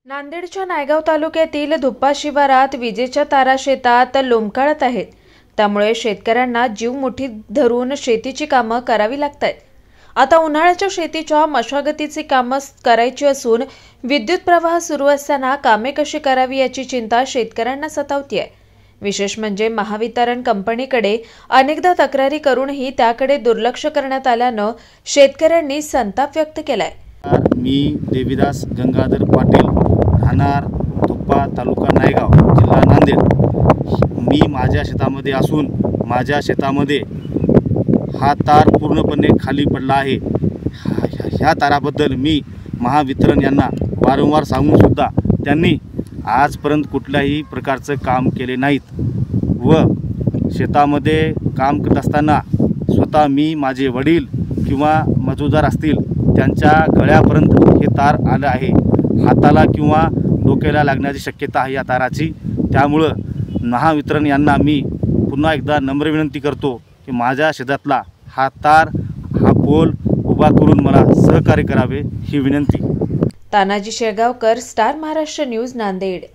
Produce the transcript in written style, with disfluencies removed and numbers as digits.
नांदेडच्या नायगाव तालुक्यातील धुप्पा शिवारात विजेच्या तारा शेतात लोंबकळत आहेत। त्यामुळे शेतकऱ्यांना जीव मुठीत धरून शेतीची कामं करावी लागतात। आता उन्हाळ्याच्या शेतीच्या मशागतीची कामं करायची असून विद्युत प्रवाह सुरू असताना कामे कशी करावी याची चिंता शेतकऱ्यांना सतावतीये। विशेष म्हणजे महावितरण कंपनीकडे अनेकदा तक्रारी करूनही त्याकडे दुर्लक्ष करण्यात आल्यानं शेतकऱ्यांनी संताप व्यक्त केलाय। मी देवीदास गंगाधर पाटील, राहणार धुप्पा, तालुका नायगाव, जिल्हा नांदेड। मी माझ्या शेतामध्ये असून माझ्या शेतामध्ये हा तार पूर्णपणे खाली पडला आहे। ह्या ताराबद्दल मी महावितरण यांना वारंवार सांगून सुद्धा त्यांनी आजपर्यंत कुठल्याही प्रकारचं काम केले नाहीत व शेतामध्ये काम करत असताना स्वतः मी, माझे वडील किंवा मजूरदार असतील त्यांच्या गळ्यापर्यंत हे तार आलं आहे। हाताला किंवा डोक्याला लागण्याची शक्यता आहे या ताराची। त्यामुळं महावितरण यांना मी पुन्हा एकदा नम्र विनंती करतो की माझ्या शेतातला हा तार, हा पोल उभा करून मला सहकार्य करावे ही विनंती। Tanaji Shelgaonkar, star Maharashtra news, Nanded.